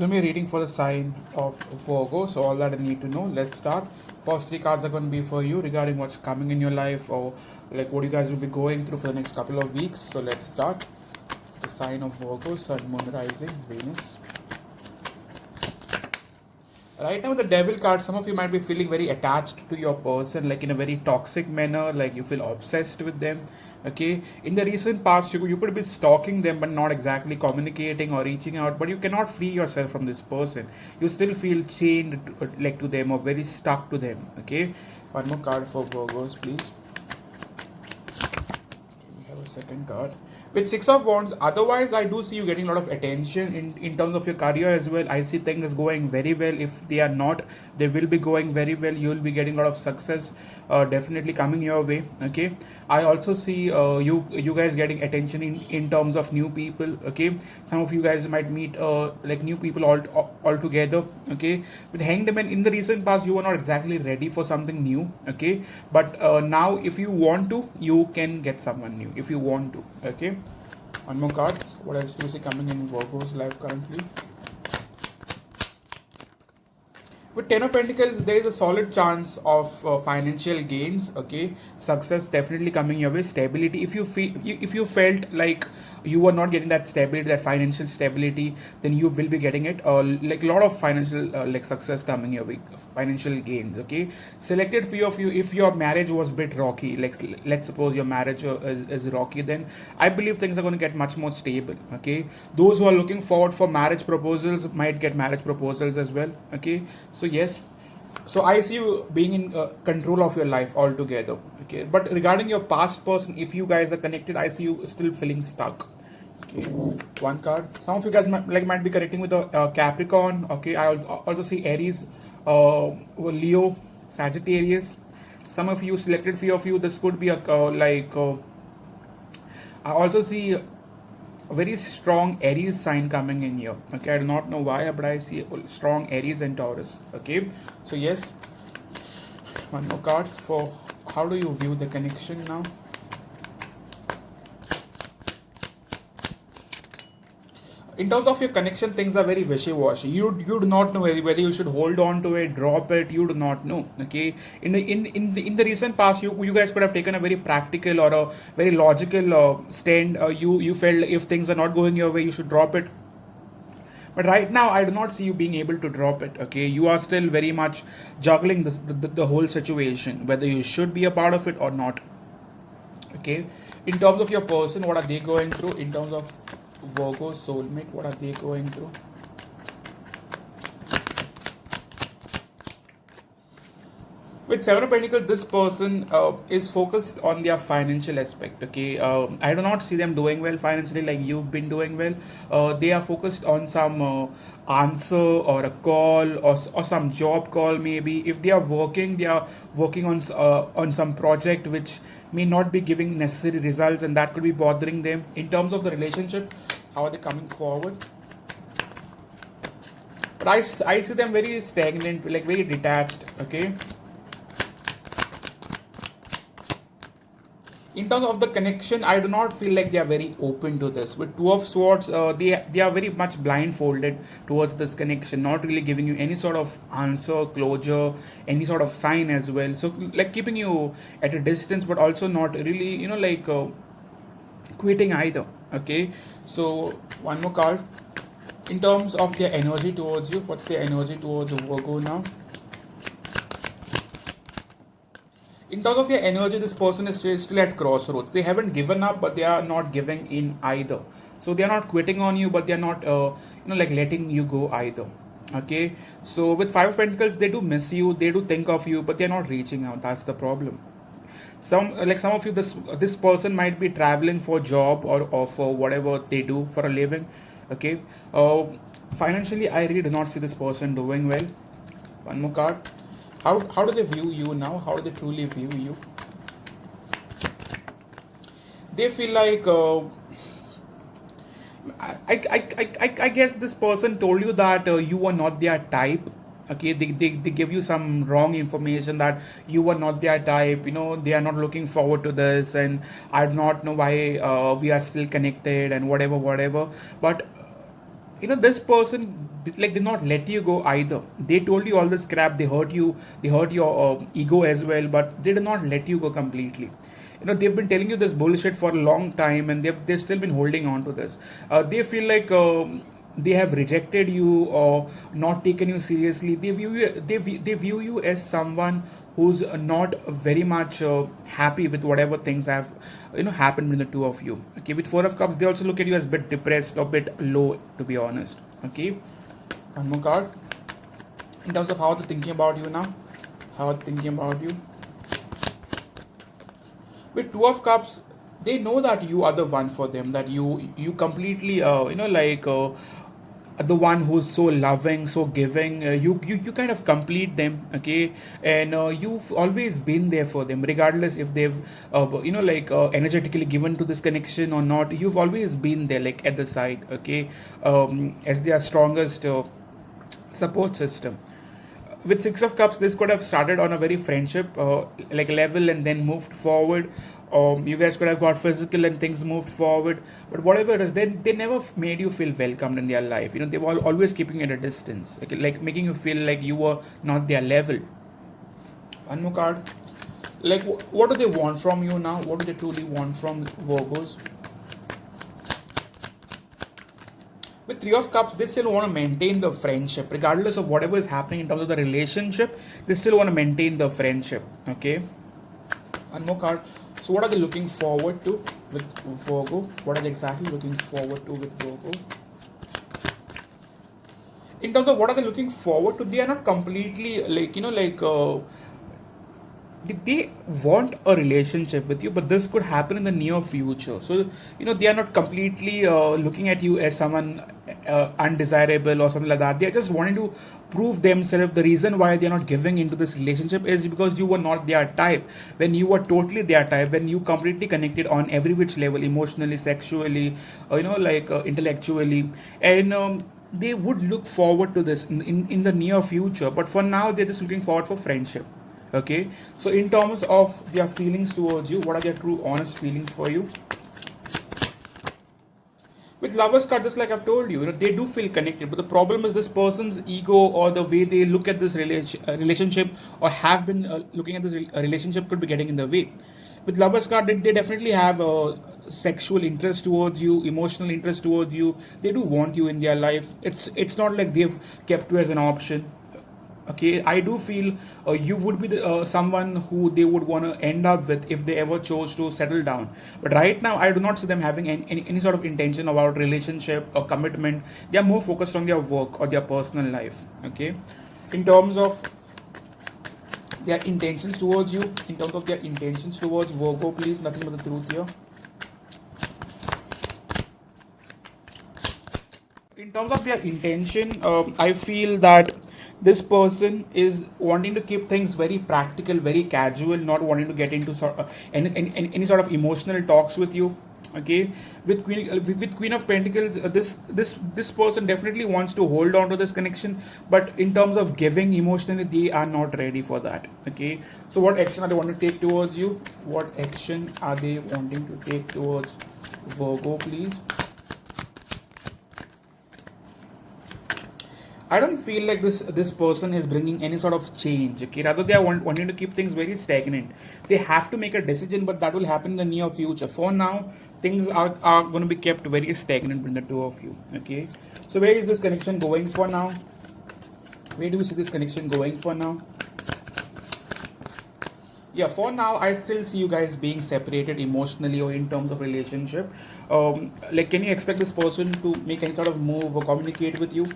Going to be reading for the sign of Virgo. So all that I need to know. Let's start. First three cards are going to be for you regarding what's coming in your life or like what you guys will be going through for the next couple of weeks. So let's start. The sign of Virgo, Sun, Moon, Rising, Venus. Right now, the devil card, some of you might be feeling very attached to your person, like in a very toxic manner, like you feel obsessed with them. Okay, in the recent past, you could be stalking them, but not exactly communicating or reaching out. But you cannot free yourself from this person. You still feel chained like to them or very stuck to them. Okay, one more card for Virgos, please. We have a second card with Six of Wands. Otherwise, I do see you getting a lot of attention in terms of your career as well. I see things going very well. If they are not, they will be going very well. You will be getting a lot of success, definitely coming your way. Okay, I also see you guys getting attention in terms of new people. Okay, some of you guys might meet like new people all together. Okay, with Hanged Man, in the recent past, you were not exactly ready for something new. Okay, but now if you want to, you can get someone new if you want to. Okay, one more card. What else do you see coming in Virgo's life currently? With Ten of Pentacles, there is a solid chance of financial gains. Okay, success definitely coming your way. Stability. If you felt like you were not getting that stability, that financial stability, then you will be getting it. Like a lot of financial like success coming your way, financial gains. Okay, selected few of you. If your marriage was a bit rocky, like let's suppose your marriage is rocky, then I believe things are going to get much more stable. Okay, those who are looking forward for marriage proposals might get marriage proposals as well. Okay, so yes, so I see you being in control of your life altogether. Okay, but regarding your past person, if you guys are connected, I see you still feeling stuck. Okay, one card. Some of you guys might be connecting with a Capricorn. Okay, I also see Aries, Leo, Sagittarius. Some of you selected few of you. This could be a I also see a very strong Aries sign coming in here. Okay, I do not know why, but I see strong Aries and Taurus. Okay, so yes, one more card for how do you view the connection now? In terms of your connection, things are very wishy-washy. You do not know whether you should hold on to it, drop it. You do not know. Okay. In the recent past, you guys could have taken a very practical or a very logical stand. You felt if things are not going your way, you should drop it. But right now, I do not see you being able to drop it. Okay, you are still very much juggling the whole situation, whether you should be a part of it or not. Okay, in terms of your person, what are they going through? In terms of Virgo soulmate, what are they going through? With Seven of Pentacles, this person is focused on their financial aspect. Okay, I do not see them doing well financially like you've been doing well. They are focused on some answer or a call or some job call maybe. If they are working on some project which may not be giving necessary results, and that could be bothering them. In terms of the relationship, how are they coming forward? But I see them very stagnant, like very detached. Okay, in terms of the connection, I do not feel like they are very open to this. With Two of Swords, they are very much blindfolded towards this connection, not really giving you any sort of answer, closure, any sort of sign as well. So like keeping you at a distance, but also not really quitting either. Okay, so one more card. In terms of their energy towards you, what's their energy towards Virgo now? In terms of their energy, this person is still at crossroads. They haven't given up, but they are not giving in either. So they are not quitting on you, but they are not like letting you go either. Okay, so with Five of Pentacles, they do miss you, they do think of you, but they are not reaching out. That's the problem. Some of you, this person might be traveling for job or for whatever they do for a living. Okay, financially, I really do not see this person doing well. One more card. How do they view you now? How do they truly view you? They feel like I guess this person told you that you are not their type. Okay, they give you some wrong information that you are not their type. They are not looking forward to this, and I do not know why we are still connected and whatever. But this person did not let you go either. They told you all this crap, they hurt you, they hurt your ego as well, but they did not let you go completely. They've been telling you this bullshit for a long time, and they've still been holding on to this. They feel like they have rejected you or not taken you seriously. They view you as someone who's not very much happy with whatever things have happened between the two of you. Okay, with Four of Cups, they also look at you as a bit depressed or a bit low, to be honest. Okay, one more card in terms of how they're thinking about you now. How they're thinking about you. With Two of Cups, they know that you are the one for them, that you completely the one who's so loving, so giving. You kind of complete them. Okay, and you've always been there for them, regardless if they've energetically given to this connection or not. You've always been there, like at the side. Okay, as their strongest support system. With Six of Cups, this could have started on a very friendship like level and then moved forward. You guys could have got physical and things moved forward. But whatever it is, they never made you feel welcomed in their life. They were always keeping you at a distance, okay, like making you feel like you were not their level. One more card. Like, what do they want from you now? What do they truly want from Virgos? With Three of Cups, they still want to maintain the friendship, regardless of whatever is happening in terms of the relationship. They still want to maintain the friendship. Okay. One more card. So, what are they looking forward to with Virgo? What are they exactly looking forward to with Virgo? In terms of what are they looking forward to, they are not completely they want a relationship with you, but this could happen in the near future. So they are not completely looking at you as someone undesirable or something like that. They are just wanting to prove themselves. The reason why they are not giving into this relationship is because you were not their type. When you were totally their type, when you completely connected on every which level, emotionally, sexually, intellectually, and they would look forward to this in the near future. But for now, they're just looking forward for friendship. Okay, so in terms of their feelings towards you, what are their true honest feelings for you? With Lovers card, just like I've told you, they do feel connected, but the problem is this person's ego or the way they look at this relationship or have been looking at this relationship could be getting in the way. With Lovers card, they definitely have a sexual interest towards you, emotional interest towards you. They do want you in their life. It's not like they've kept you as an option. Okay, I do feel you would be someone who they would want to end up with if they ever chose to settle down. But right now, I do not see them having any sort of intention about relationship or commitment. They are more focused on their work or their personal life. Okay, in terms of their intentions towards you, in terms of their intentions towards Virgo, please, nothing but the truth here. In terms of their intention, I feel that this person is wanting to keep things very practical, very casual, not wanting to get into any sort of emotional talks with you. Okay, with Queen of Pentacles, this person definitely wants to hold on to this connection, but in terms of giving emotionally, they are not ready for that. Okay, so what action are they wanting to take towards you? What action are they wanting to take towards Virgo, please? I don't feel like this person is bringing any sort of change. Okay, rather they are wanting to keep things very stagnant. They have to make a decision, but that will happen in the near future. For now, things are going to be kept very stagnant between the two of you. Okay, so where is this connection going for now? Where do we see this connection going for now? Yeah, for now, I still see you guys being separated emotionally or in terms of relationship. Like, can you expect this person to make any sort of move or communicate with you?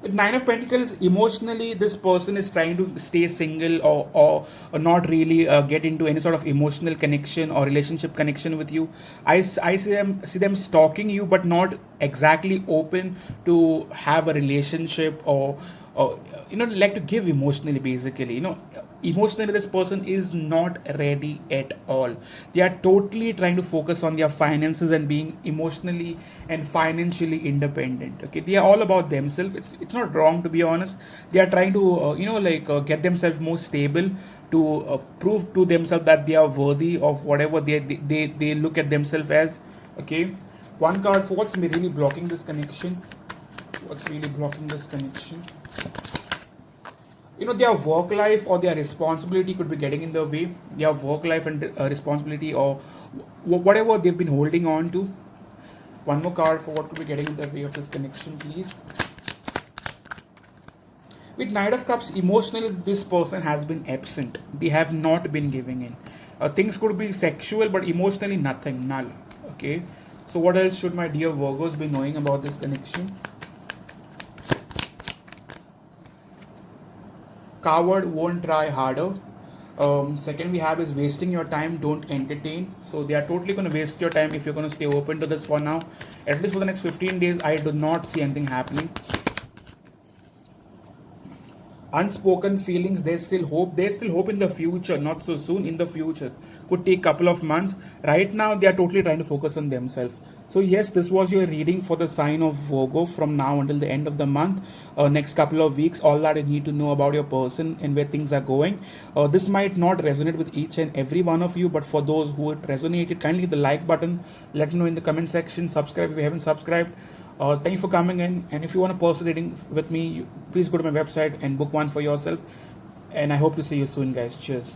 With Nine of Pentacles, emotionally, this person is trying to stay single or not really get into any sort of emotional connection or relationship connection with you. I see them stalking you, but not exactly open to have a relationship or like to give emotionally, basically. emotionally this person is not ready at all. They are totally trying to focus on their finances and being emotionally and financially independent. Okay, they are all about themselves. It's not wrong, to be honest. They are trying to get themselves more stable, to prove to themselves that they are worthy of whatever they look at themselves as. Okay, one card for what's really blocking this connection. What's really blocking this connection? Their work life or their responsibility could be getting in the way. Their work life and responsibility, or whatever they've been holding on to. One more card for what could be getting in the way of this connection, please. With Knight of Cups, emotionally this person has been absent. They have not been giving in. Things could be sexual, but emotionally nothing, null. Okay, so what else should my dear Virgos be knowing about this connection? Coward won't try harder. Second we have is wasting your time, don't entertain. So they are totally going to waste your time if you're going to stay open to this for now. At least for the next 15 days, I do not see anything happening. Unspoken feelings, there's still hope in the future, not so soon, in the future. Could take couple of months. Right now they are totally trying to focus on themselves. So yes, this was your reading for the sign of Virgo from now until the end of the month. Next couple of weeks, all that you need to know about your person and where things are going. This might not resonate with each and every one of you, but for those who it resonated, kindly hit the like button, let me know in the comment section, subscribe if you haven't subscribed. Thank you for coming in, and if you want a personal reading with me, please go to my website and book one for yourself. And I hope to see you soon, guys. Cheers.